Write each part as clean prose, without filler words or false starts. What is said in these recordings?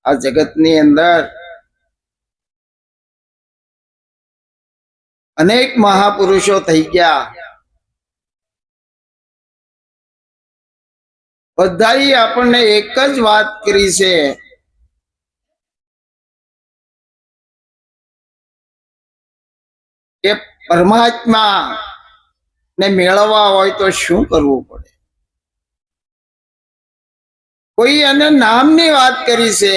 આ જગતની અંદર અનેક મહાપુરુષો થઈ ગયા, બધાએ આપણને એક જ વાત કરી છે કે પરમાત્મા ને મેળવવા હોય તો શું કરવું પડે. કોઈ એને નામની વાત કરી છે,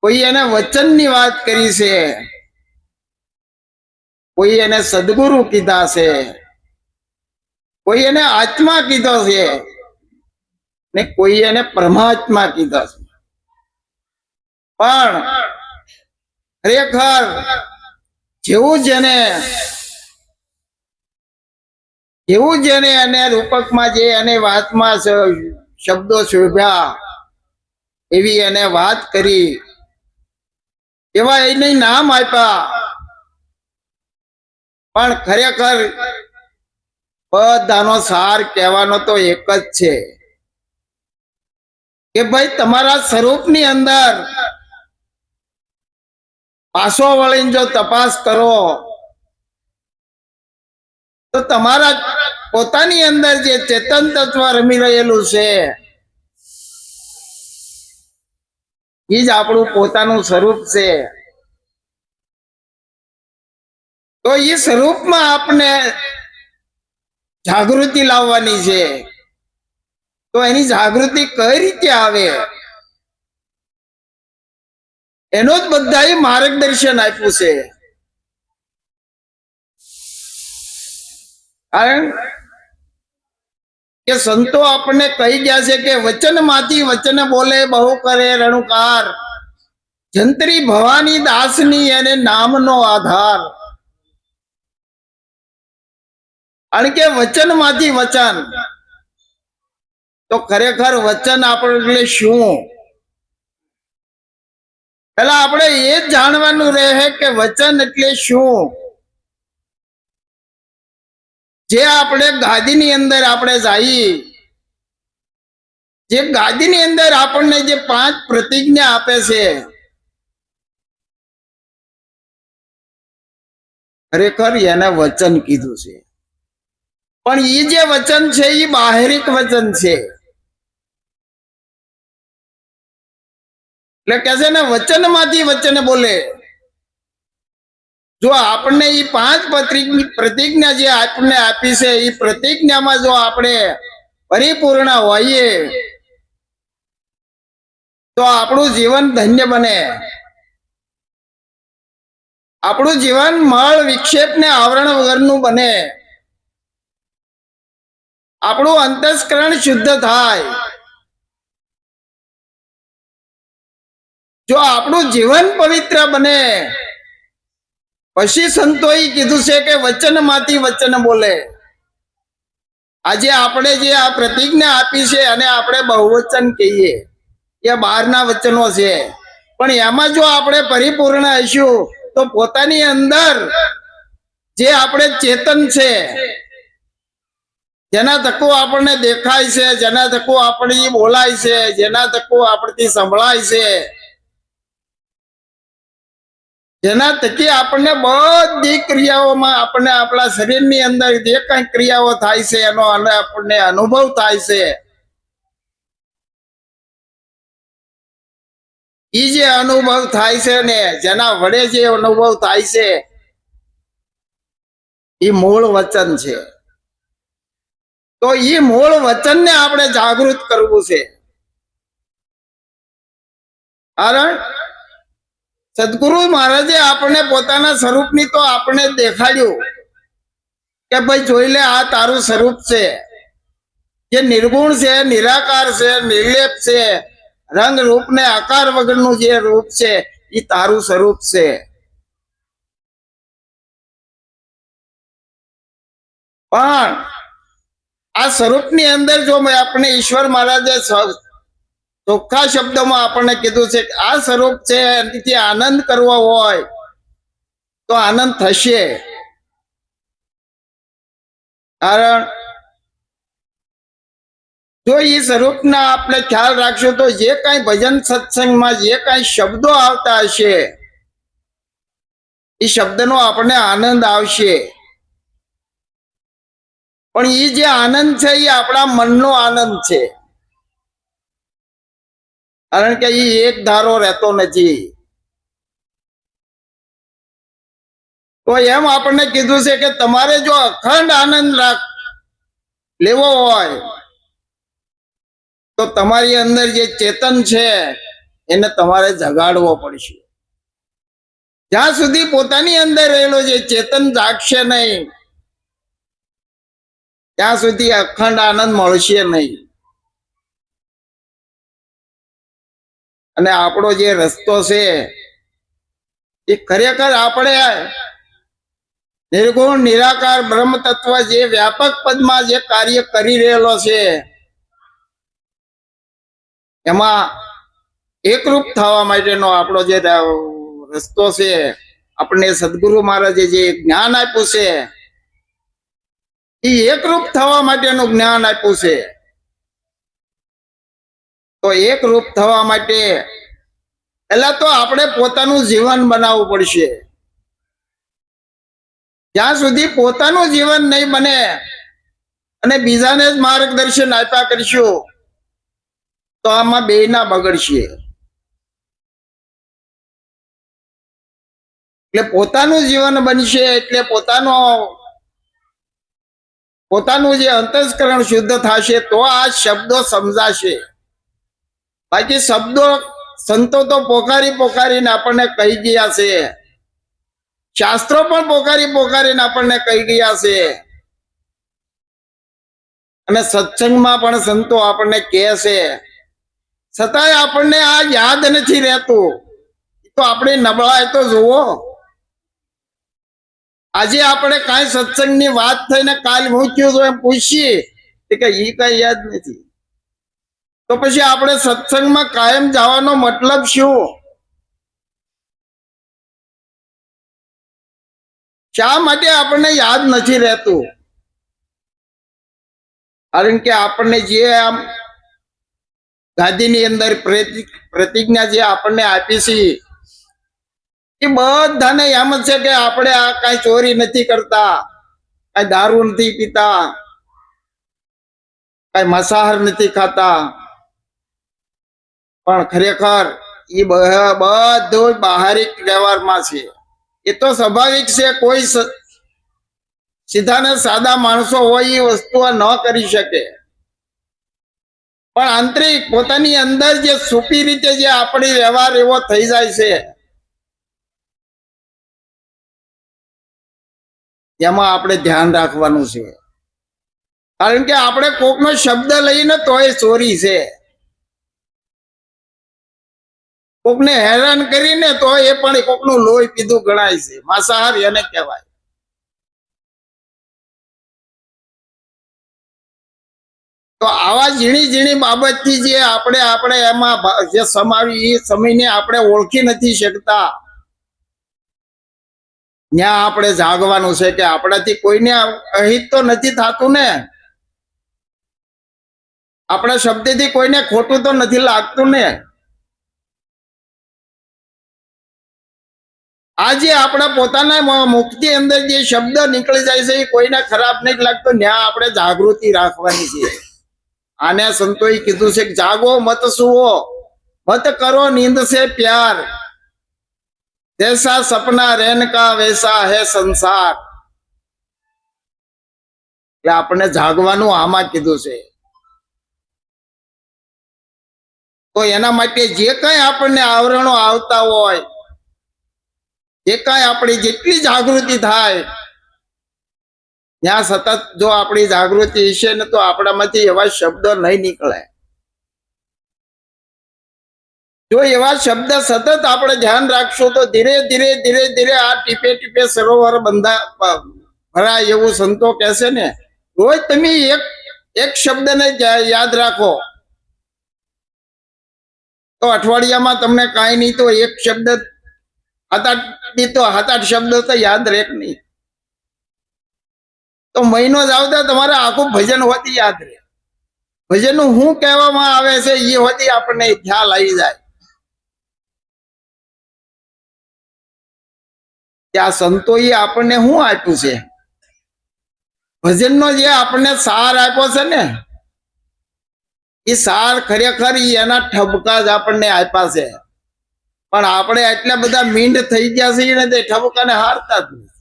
કોઈ એને વચનની વાત કરી છે, કોઈ એને સદગુરુ કીધા છે, કોઈ એને આત્મા કીધો છે ને કોઈ એને પરમાત્મા કીધા છે. પણ ખરેખર જેવું જેને એને રૂપકમાં જે એને વાતમાં શબ્દો શોભ્યા એવી એને વાત કરી, એવા એને નામ આપ્યા. પણ ખરેખર બધાનો સાર કહેવાનો તો એક જ છે કે ભાઈ તમારા સ્વરૂપની અંદર પાછો વળીને જો તપાસ કરો તો તમારા પોતાની અંદર જે ચેતન તત્વ રમી રહેલું છે એ જ આપણું પોતાનું સ્વરૂપ છે. તો એ સ્વરૂપમાં આપણે જાગૃતિ લાવવાની છે. તો એની જાગૃતિ કઈ રીતે આવે એનો જ બધાએ માર્ગદર્શન આપ્યું છે. કારણ કે સંતો આપણને કહી ગયા છે કે વચન માંથી વચન બોલે બહુ કરે રણુકાર, જંત્રી ભવાની દાસની એને નામનો આધાર. કારણ કે વચન માંથી વચન, તો ખરેખર વચન આપણે શું, પેલા આપણે એ જ જાણવાનું રહે કે વચન એટલે શું. જે આપણે ગાદીની અંદર આપણે જઈએ, જે ગાદીની અંદર આપણને જે 5 પ્રતિજ્ઞા આપે છે, ખરેખર એને વચન કીધું છે. પણ એ જે વચન છે એ બાહરિક વચન છે. એટલે કે છે ને વચન માંથી વચન બોલે. જો આપણને એ 5 પ્રતિજ્ઞા જે આપણને આપી છે એ પ્રતિજ્ઞામાં જો આપણે પરિપૂર્ણ હોઈએ તો આપણું જીવન ધન્ય બને. આપણું જીવન મળ વિક્ષેપ ને આવરણ વગરનું બને. આપણું અંતસ્કરણ શુદ્ધ થાય. જો આપણું જીવન પવિત્ર બને, પછી સંતોએ કીધું છે કે વચન માંથી વચન બોલે. આજે આપણે જે આ પ્રતિજ્ઞા આપી છે અને આપણે બહુવચન કહીએ, એ બહારના વચનો છે. પણ એમાં જો આપણે પરિપૂર્ણ હશું તો પોતાની અંદર જે આપણે ચેતન છે, જેના તકો આપણને દેખાય છે, જેના તકો આપણી બોલાય છે, જેના તકો આપણથી સંભળાય છે, જેના થકી આપણને બધી ક્રિયાઓમાં આપણને આપણા શરીરની અંદર જે કઈ ક્રિયાઓ થાય છે એનો આપણને અનુભવ થાય છે. એ જે અનુભવ થાય છે ને જેના વડે જે અનુભવ થાય છે એ મૂળ વચન છે. તો એ મૂળ વચનને આપણે જાગૃત કરવું છે. કારણ સદગુરુ મહારાજે આપણને પોતાના સ્વરૂપની તો આપણે દેખાડ્યું કે ભાઈ જોઈ લે, આ તારું સ્વરૂપ છે, જે નિર્ગુણ છે, નિરાકાર છે, નિર્લેપ છે, રંગ રૂપ ને આકાર વગરનું જે રૂપ છે એ તારું સ્વરૂપ છે. પણ આ સ્વરૂપની અંદર જો આપણે ઈશ્વર મહારાજે ચોખ્ખા શબ્દોમાં આપણને કીધું છે કે આ સ્વરૂપ છે, એનાથી આનંદ કરવો હોય તો આનંદ થશે. કારણ જો એ સ્વરૂપના આપણે ખ્યાલ રાખશું તો જે કાંઈ ભજન સત્સંગમાં જે કાંઈ શબ્દો આવતા હશે એ શબ્દનો આપણને આનંદ આવશે, પણ એ જે આનંદ છે એ આપણા મનનો આનંદ છે, કારણ કે એ એક ધારો રહેતો નથી. તો એમ આપણને કીધું છે કે તમારે જો અખંડ આનંદ લેવો હોય તો તમારી અંદર જે ચેતન છે એને તમારે જગાડવો પડશે. જ્યાં સુધી પોતાની અંદર રહેલો જે ચેતન જાગશે નહીં ત્યાં સુધી અખંડ આનંદ મળશે નહીં. અને આપણો જે રસ્તો છે એ ખરેખર આપણે નિર્ગુણ નિરાકાર બ્રહ્મ તત્વ જે વ્યાપક પદમાં જે કાર્ય કરી રહેલો છે એમાં એકરૂપ થવા માટેનો આપણો જે રસ્તો છે, આપણને સદગુરુ મહારાજે જે જ્ઞાન આપ્યું છે એ એકરૂપ થવા માટેનું જ્ઞાન આપ્યું છે. તો એકરૂપ થવા માટે પહેલા તો આપણે પોતાનું જીવન બનાવવું પડશે. જ્યાં સુધી પોતાનું જીવન નહીં બને અને બીજાને જ માર્ગદર્શન આપ્યા કરશું તો આમાં બેયના બગડશે. એટલે પોતાનું જીવન બનશે એટલે પોતાનું જે અંતસ્કરણ શુદ્ધ થશે તો આ શબ્દો સમજાશે. બાકી શબ્દો સંતો તો પોકારીને આપણને કહી ગયા છે, શાસ્ત્રો પણ પોકારીને આપણને કહી ગયા છે, અને સત્સંગમાં પણ સંતો આપણને કહે છે, છતાંય આપણને આ યાદ નથી રહેતું. તો આપણી નબળાઈ તો જુઓ. આજે આપણે કાંઈ સત્સંગની વાત થઈને કાલ મૂક્યું તો એમ પૂછીએ કે એ કઈ યાદ નથી, તો પછી આપણે સત્સંગમાં કાયમ જવાનો મતલબ શું? શા માટે આપણને યાદ નથી રહેતું? કારણ કે આપણને જે આમ ગાદીની અંદર પ્રતિજ્ઞા જે આપણને આપી છે એ બધાને એમ જ છે કે આપણે આ કઈ ચોરી નથી કરતા, કઈ દારૂ નથી પીતા, કઈ માંસાહાર નથી ખાતા, પણ ખરેખર એ બધું બહારિક વ્યવહારમાં છે. એ તો સ્વાભાવિક છે, કોઈ સીધા ને સાદા માણસો હોય એ વસ્તુઓ ન કરી શકે, પણ આંતરિક પોતાની અંદર જે છુપી રીતે જે આપણી વ્યવહાર એવો થઈ જાય છે એમાં આપણે ધ્યાન રાખવાનું છે. કારણ કે આપણે કોકનો શબ્દ લઈને તો એ ચોરી છે, કોકને હેરાન કરીને તો એ પણ કોકનું લોહી પીધું ગણાય છે, માંસાહાર એને કહેવાય. તો આવા ઝીણી બાબતથી જે આપણે એમાં જે સમાવી એ સમયને આપણે ઓળખી નથી શકતા, ત્યાં આપણે જાગવાનું છે કે આપણાથી કોઈને અહિત તો નથી થતું ને, આપણા શબ્દથી કોઈને ખોટું તો નથી લાગતું ને. આજે આપણા પોતાના મુખની અંદર જે શબ્દ નીકળી જાય છે એ કોઈને ખરાબ નહીં લાગતો, ત્યાં આપણે જાગૃતિ રાખવાની છે. આને સંતોએ કીધું છે કે જાગો મત સુવો, મત કરો નીંદ से प्यार, जैसा सपना रैन का वैसा है संसार. એટલે આપણે જાગવાનું આમાં કીધું છે. તો એના માટે જે કઈ આપણને આવરણો આવતા હોય, જે કઈ આપણી જેટલી જાગૃતિ થાય ત્યાં સતત જો આપણી જાગૃતિ હશે ને તો આપણામાંથી એવા શબ્દો નહીં નીકળે. જો એવા શબ્દ સતત આપણે ધ્યાન રાખશું તો ધીરે ધીરે આ ટીપે સરોવર ભરાય એવું સંતો કહેશે ને. રોજ તમે એક શબ્દને યાદ રાખો તો અઠવાડિયામાં તમને કાંઈ નહીં તો એક શબ્દ સાત આઠ શબ્દ તો યાદ રહે નહીં, તો મહિનો જ આવતા તમારે આખું ભજન હોતી યાદ રહે. ભજનનું શું કહેવામાં આવે છે એ હોતી આપણને ખ્યાલ આવી જાય કે આ સંતોએ આપણને શું આપ્યું છે. ભજનનો જે આપણને સાર આપ્યો છે ને, એ સાર ખરેખર એના ઠપકા જ આપણને આપ્યા છે. પણ આપણે એટલા બધા મીંડ થઈ ગયા છીએ ને તે ઠપકાને હારતા જ નથી.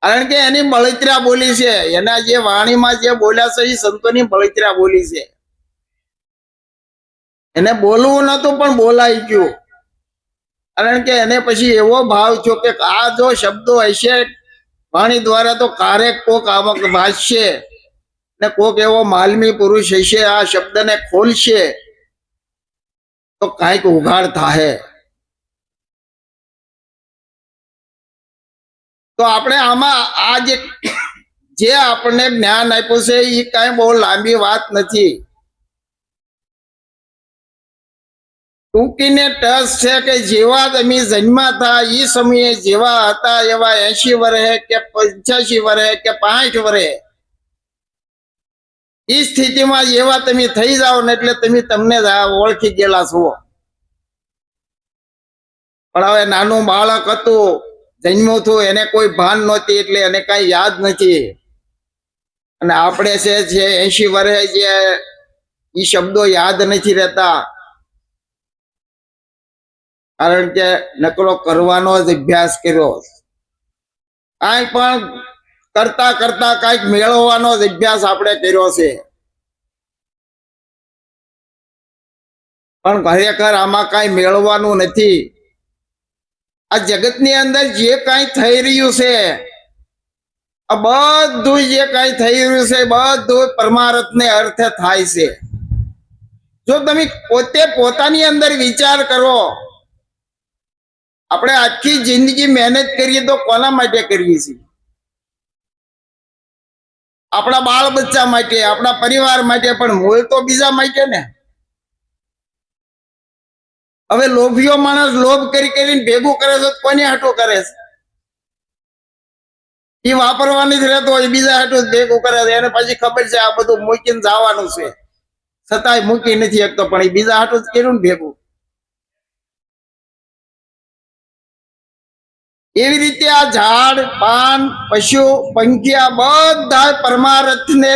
કારણ કે એની બળતરા બોલી છે, એના જે વાણીમાં જે બોલ્યા છે એ સંતોની બળતરા બોલી છે. એને બોલવું નતું પણ બોલાઈ ગયું. કારણ કે એને પછી એવો ભાવ થયો કે આ જો શબ્દો હશે વાણી દ્વારા તો કારેક કોક આવક વાંચશે ને કોક એવો માલમી પુરુષ હશે આ શબ્દને ખોલશે તો કાંઈક ઉઘાડ થાય. તો આપણે આમાં આ જે આપણને જ્ઞાન આપ્યું છે એ કાંઈ બહુ લાંબી વાત નથી. ટૂંકીને ટસ છે કે જેવા તમે જન્મા હતા એ સમયે જેવા હતા એવા 80 વર્ષે કે 85 વર્ષે કે 65 વર્ષે એ સ્થિતિમાં જેવા તમે થઈ જાઓ ને એટલે તમે તમને ઓળખી ગયેલા છો. પણ હવે નાનું બાળક હતું, જન્મ્યું હતું, એને કોઈ ભાન નહોતી એટલે એને કાંઈ યાદ નથી. અને આપણે છે 80 વર્ષે જે એ શબ્દો યાદ નથી રહેતા. કારણ કે નકરો કરવાનો જ અભ્યાસ કર્યો. કાંઈ પણ કરતા કરતા કાંઈક મેળવવાનો જ અભ્યાસ આપણે કર્યો છે. પણ ખરેખર આમાં કાંઈ મેળવવાનું નથી. આ જગતની અંદર જે કાંઈ થઈ રહ્યું છે, આ બધું જે કાંઈ થઈ રહ્યું છે બધું પરમાર્થને અર્થે થાય છે. જો તમે પોતે પોતાની અંદર વિચાર કરો, આપણે આખી જિંદગી મહેનત કરીએ તો કોના માટે કરીએ છીએ? આપણા બાળ બચ્ચા માટે, આપણા પરિવાર માટે, પણ મૂળ તો બીજા માટે ને. હવે લોભીઓ માણસ લોભ કરીને ભેગું કરે છે, કોને હાટું કરે છે? એ વાપરવાની જ રહેતો હોય, બીજા હાટું ભેગું કરે છે. એને પછી ખબર છે આ બધું મૂકીને જવાનું છે, છતાંય મૂકી નથી શકતો, પણ એ બીજા હાટું જ કર્યું ને ભેગું. એવી રીતે આ ઝાડ પાન પશુ પંખી આ બધા પરમાર્થને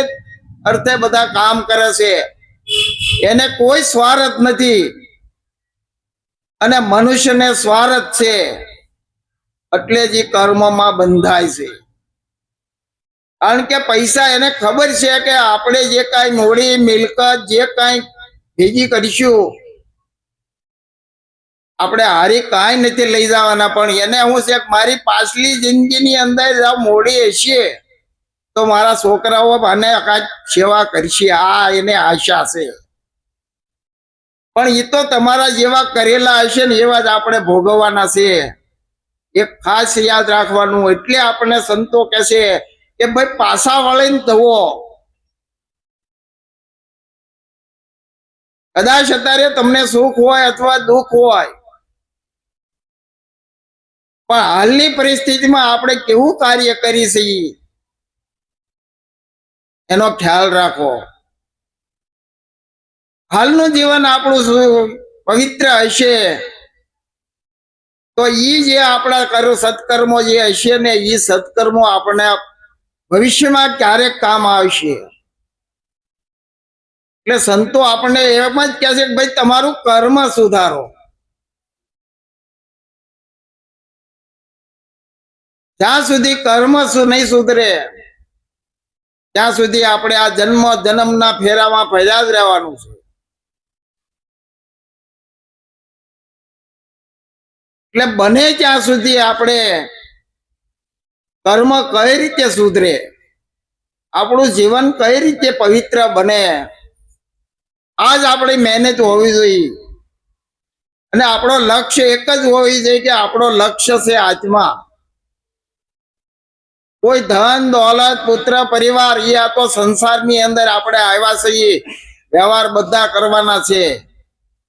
અર્થે બધા કામ કરે છે. એને કોઈ સ્વાર્થ નથી. અને મનુષ્યને સ્વાર્થ છે એટલે જ કર્મમાં બંધાય છે. કારણ કે પૈસા એને ખબર છે કે આપણે જે કાંઈ મૂડી મિલકત જે કાંઈ ભેગી કરીશું આપણે હારી કાંઈ નથી લઈ જવાના. પણ એને શું છે મારી પાછલી જિંદગીની અંદર મોડી હશે તો મારા છોકરાઓ મને કાંઈક સેવા કરશે, આ એને આશા છે. પણ એ તો તમારા જેવા કરેલા હશે ને એવા જ આપણે ભોગવવાના છે. એક ખાસ યાદ રાખવાનું. એટલે આપણને સંતો કહે છે કે ભાઈ પાછા વળીને ધવો. કદાચ અત્યારે તમને સુખ હોય અથવા દુઃખ હોય, પણ હાલની પરિસ્થિતિમાં આપણે કેવું કાર્ય કરી છીએ એનો ખ્યાલ રાખો. હાલનું જીવન આપણું પવિત્ર હશે તો એ જે આપણા સત્કર્મો જે હશે ને એ સત્કર્મો આપણને ભવિષ્યમાં ક્યારેક કામ આવશે. એટલે સંતો આપણને એમ જ કહે છે કે ભાઈ તમારું કર્મ સુધારો. જ્યાં સુધી કર્મ નહીં સુધરે ત્યાં સુધી આપણે આ જન્મના ફેરામાં ફર્યા જ રહેવાનું છે. એટલે બને ત્યાં સુધી આપણે કર્મ કઈ રીતે સુધરે, આપણું જીવન કઈ રીતે પવિત્ર બને, આ જ આપણી મહેનત હોવી જોઈએ. અને આપણો લક્ષ્ય એક જ હોવી જોઈએ કે આપણો લક્ષ્ય છે આત્મા. કોઈ ધન દોલત પુત્ર પરિવાર એ આ તો સંસારની અંદર આપણે આવ્યા છીએ, વ્યવહાર બધા કરવાના છે,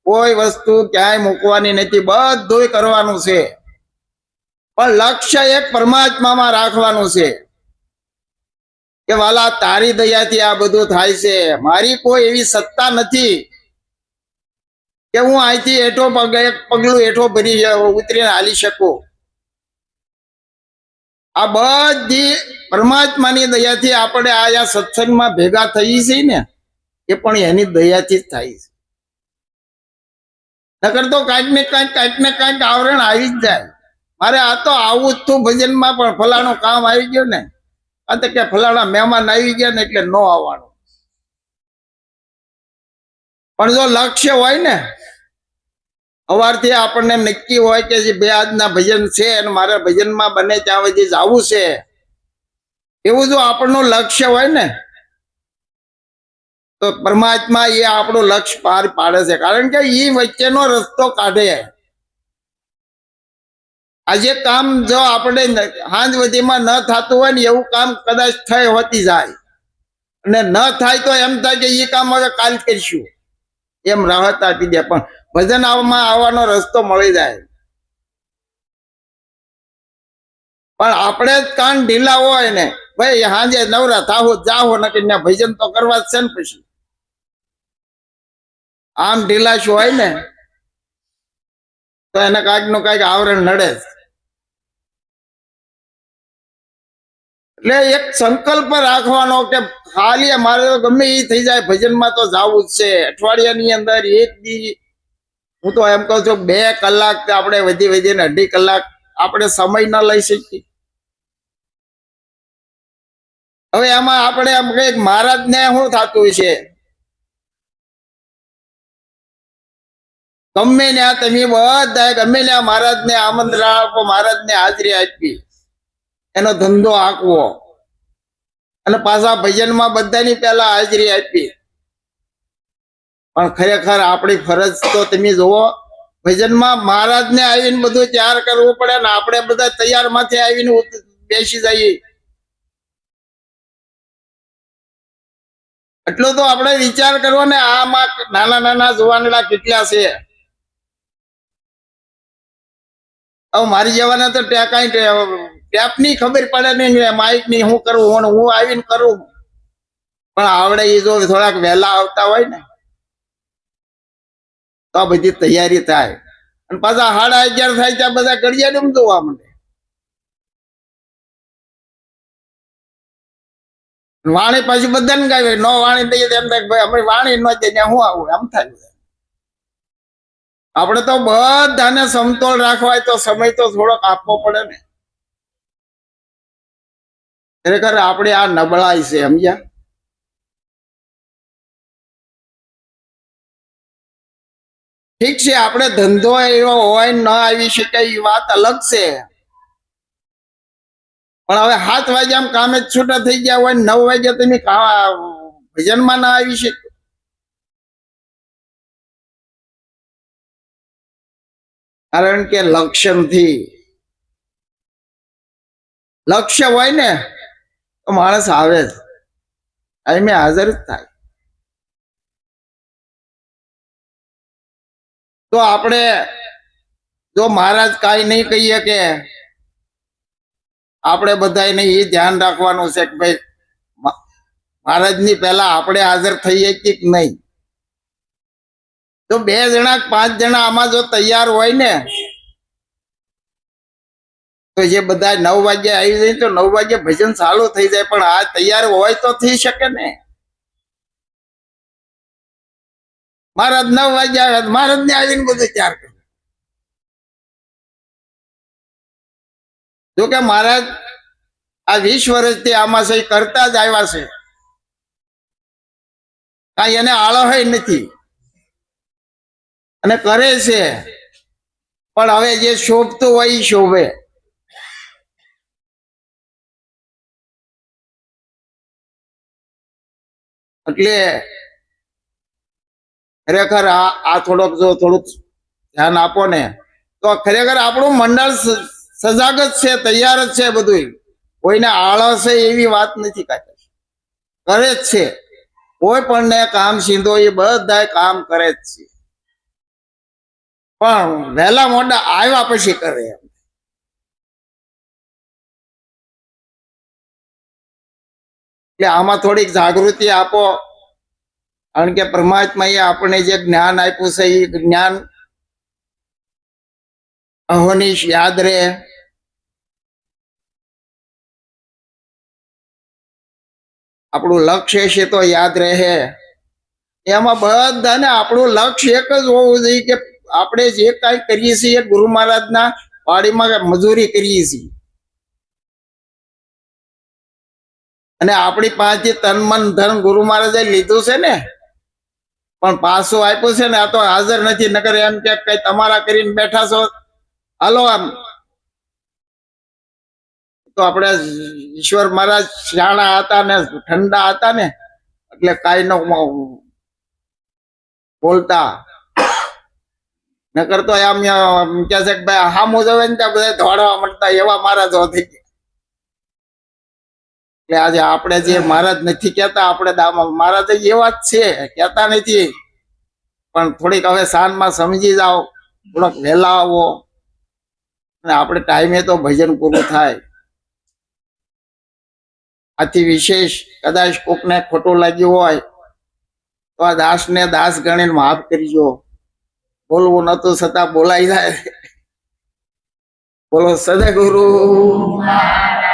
કોઈ વસ્તુ ક્યાંય મૂકવાની નથી, બધું કરવાનું છે. પણ લક્ષ્ય એક પરમાત્મામાં રાખવાનું છે. કે વાલા તારી દયાથી આ બધું થાય છે, મારી કોઈ એવી સત્તા નથી કે હું અહીંથી એક પગલું હેઠો ભરી ઉતરીને હાલી શકું. આ બધી પરમાત્માની દયાથી આપણે આ સત્સંગમાં ભેગા થઈ છે ને, એ પણ એની દયાથી જ થાય છે. નકર તો કાંઈક ને કાંઈક આવરણ આવી જ જાય. મારે આ તો આવું જ તું ભજનમાં, પણ ફલાણું કામ આવી ગયું ને, આ તો કે ફલાણા મહેમાન આવી ગયા ને એટલે ન આવવાનું. પણ જો લક્ષ્ય હોય ને, સવારથી આપણને નક્કી હોય કે જે બે આજના ભજન છે અને મારે ભજનમાં બને ત્યાં સુધી જવું છે, એવું જો આપણનું લક્ષ્ય હોય ને, તો પરમાત્મા એ આપણું લક્ષ્ય પાર પાડે છે. કારણ કે એ વચ્ચેનો રસ્તો કાઢે. આજે કામ જો આપણે હાંજ વધીમાં ન થતું હોય ને, એવું કામ કદાચ થઈ હોતી જાય, અને ન થાય તો એમ થાય કે એ કામ હવે કાલ કરીશું, એમ રાહત આપી દે. પણ ભજન આવવાનો રસ્તો મળી જાય. પણ આપણે જ કાન ઢીલા હોય ને, ભાઈ હાંજે નવરા થાહો જાહો નકર ભજન તો કરવા જ છે ને. પછી આમ ઢીલા શું હોય ને, તો એને કાંઈક નું કાંઈક આવરણ નડે. એટલે એક સંકલ્પ રાખવાનો કે ખાલી મારે તો ગમે એ થઈ જાય, ભજનમાં તો જવું જ છે. અઠવાડિયાની અંદર એક દી, હું તો એમ કહું છું 2 કલાક આપણે વધીને 2.5 કલાક આપણે સમય ન લઈ શકીએ. હવે એમાં આપણે એમ કઈક મહારાજ ને શું થતું છે, ગમે ત્યાં તમે બધા ગમે ત્યાં મહારાજ ને આમંત્રણ આપો, મહારાજ ને હાજરી આપી, એનો ધંધો આંકવો, અને પાછા ભજનમાં બધાની પહેલા હાજરી આપી. પણ ખરેખર આપણી ફરજ તો તમે જુઓ, ભજનમાં મહારાજ ને આવીને બધું તૈયાર કરવું પડે ને, આપણે બધા તૈયાર માંથી આવીને બેસી જઈએ. એટલો તો આપણે વિચાર કરવો ને, આમાં નાના નાના જુવાનડા કેટલા છે. હવે મારી જવાના તો કઈ ટેપ ની ખબર પડે નહીં, માઇક ની શું કરવું, હું આવીને કરું. પણ આવડે એ જો થોડાક વહેલા આવતા હોય ને, તો આ બધી તૈયારી થાય. અને પાછા 11:30 થાય ત્યાં બધા ઘડિયાળ જોવા માંડે. વાણી પાછી બધાને ગાય, નો વાણી દઈએ એમ થાય ભાઈ અમે વાણી ન દઈએ શું આવું, એમ થાય. આપણે તો બધાને સમતોલ રાખવા તો સમય તો થોડોક આપવો પડે ને. ખરેખર આપણે આ નબળાઈ છે, સમજ્યા. ઠીક છે, આપણે ધંધો એવો હોય ન આવી શકે એ વાત અલગ છે. પણ હવે 7 વાગ્યા કામે જ છૂટા થઈ ગયા હોય, 9 વાગ્યા તમે ભજનમાં ના આવી શકે. કારણ કે લક્ષ્ય હોય ને, તો માણસ આવે જ, ટાઈમે હાજર જ થાય. તો આપણે જો મહારાજ કાંઈ નહીં કહીએ, કે આપણે બધાને એ ધ્યાન રાખવાનું છે કે ભાઈ મહારાજની પહેલા આપણે હાજર થઈએ કે નહીં. તો 2 જણા 5 જણા આમાં જો તૈયાર હોય ને, તો જે બધા 9 વાગે આવી જાય તો 9 વાગે ભજન ચાલુ થઈ જાય. પણ આ તૈયાર હોય તો થઈ શકે ને. મહારાજ 9 વાગે આવે, મહારાજ ને આવીને બધું તૈયાર કરે. જોકે મહારાજ આ 20 વર્ષથી આમાં સહી કરતા જ આવ્યા છે, કાંઈ એને આળહ નથી, અને કરે છે. પણ હવે જે શોભતું હોય એ શોભે. એટલે ખરેખર આ થોડુંક ધ્યાન આપો ને, તો ખરેખર આપણું મંડળ સજાગ જ છે, તૈયાર જ છે. બધું કોઈને આળસ એવી વાત નથી, કાઢી કરે જ છે. કોઈ પણ ને કામ સીધો એ બધા કામ કરે જ છે, પણ વહેલા મોડા આવ્યા પછી કરે. એટલે આમાં થોડીક જાગૃતિ આપો, કારણ કે પરમાત્માએ આપણે જે જ્ઞાન આપ્યું છે એ જ્ઞાન અહોનિશ યાદ રહે. આપણું લક્ષ્ય છે તો યાદ રહે. એમાં બધાને આપણું લક્ષ્ય એક જ હોવું જોઈએ કે આપણે જે કાંઈ કરીએ છીએ ગુરુ મહારાજના વાડીમાં મજૂરી કરીએ છીએ, અને આપણી પાસેથી તન મન ધન ગુરુ મહારાજે લીધું છે ને, પણ પાછું આપ્યું છે ને આ તો હાજર નથી. નકર એમ કે કઈ તમારા કરીને બેઠા છો, હાલો આમ. તો આપણે ઈશ્વર મહારાજ શાણા હતા ને ઠંડા હતા ને, એટલે કાઈ ન બોલતા. નકર તો એમ કે છે કે ભાઈ હામું જોવે ને ત્યાં બધા દોડવા મળતા, એવા મહારાજ થઈ ગયા. એટલે આજે આપણે જે મહારાજ નથી કહેતા, આપણે મહારાજ એવા જ છે, કહેતા નથી. પણ થોડીક હવે સાંજમાં સમજી જાઓ, થોડોક વહેલા આવો, અને આપણે ટાઈમે તો ભજન પૂરું થાય. આથી વિશેષ કદાચ કોકને ખોટું લાગ્યું હોય તો આ દાસને દાસ ગણીને માફ કરજો. બોલવું નતું છતાં બોલાઈ જાય. બોલો સદગુરુ.